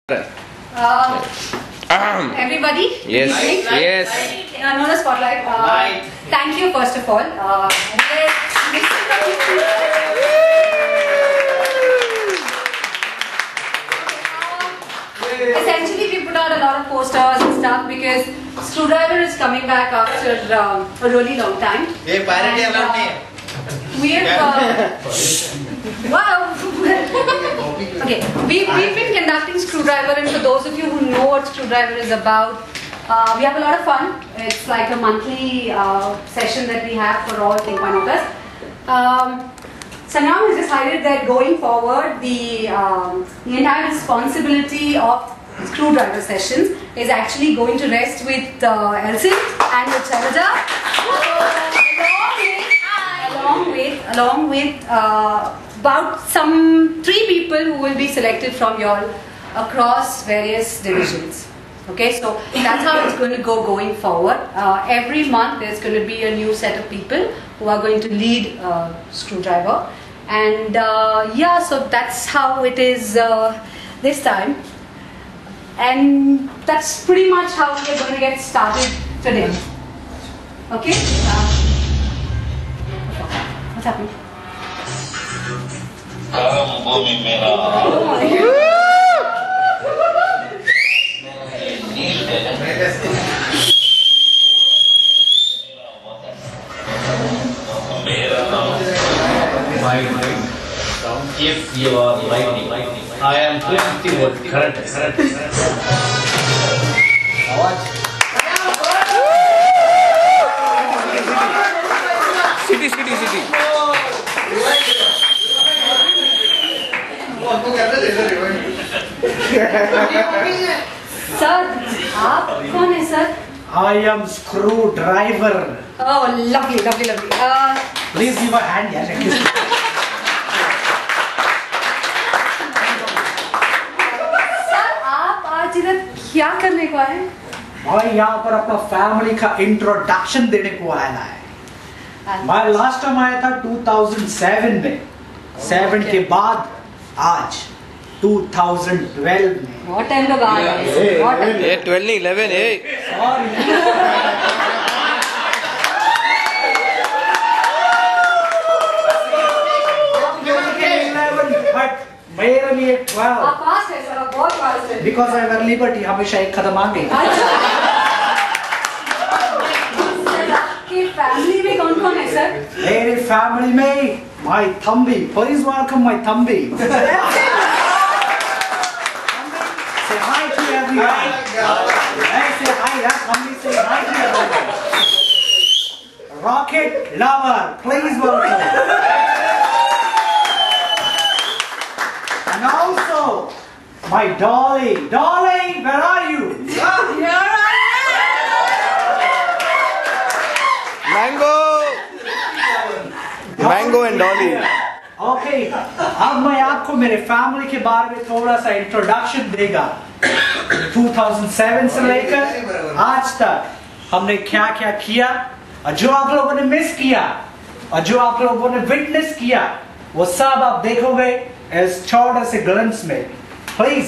Everybody, yes, yes. Known as Spotlight. Thank you first of all. Essentially, we put out a lot of posters and stuff because Screwdriver is coming back after a really long time. We have wow. Okay, we've been conducting Screwdriver, and for those of you who know what Screwdriver is about, we have a lot of fun. It's like a monthly session that we have for all WhyNoters. Sanam has decided that going forward, the entire responsibility of Screwdriver sessions is actually going to rest with Elsie and with Shailaja, along with about some 3 people who will be selected from y'all across various divisions. Okay, so that's how it's going to go going forward. Every month there's going to be a new set of people who are going to lead Screwdriver, and yeah, so that's how it is this time, and that's pretty much how we're going to get started today. Okay. What's happening? Oh my God. If you are lightning, I am 250 volt current. City. Sir, आप कौन है sir? I am Screwdriver. Oh, lovely. Please give a hand, yeah. Sir, आप आज इधर क्या करने को आए? मैं यहाँ पर अपना फैमिली का इंट्रोडक्शन देने को आया है। मैं लास्ट टाइम आया था 2007 में, 7 के बाद आज 2012 में। What time का बात है? What time? 12 नहीं 11 है। Sorry. But मेरे लिए 12। आप पास है सर, आप बहुत पास है। Because I wear liberty, हमेशा एक कदम आगे। आपकी फैमिली में कौन है सर? मेरी फैमिली में my thumbi, please welcome my thumbi. Say hi to everyone. Hey, say hi, yeah, thumbi, say hi to everyone. Rocket lover, please welcome. And also my Dolly. Dolly, where are you? Here I Mango. Mango and Dolly. Okay, अब मैं आपको मेरे family के बारे में थोड़ा सा introduction देगा। 2007 से लेकर आज तक हमने क्या क्या किया, और जो आप लोगों ने मिस किया और जो आप लोगों ने विटनेस किया, वो सब आप देखोगे इस छोटे से ग्लिम्स में। प्लीज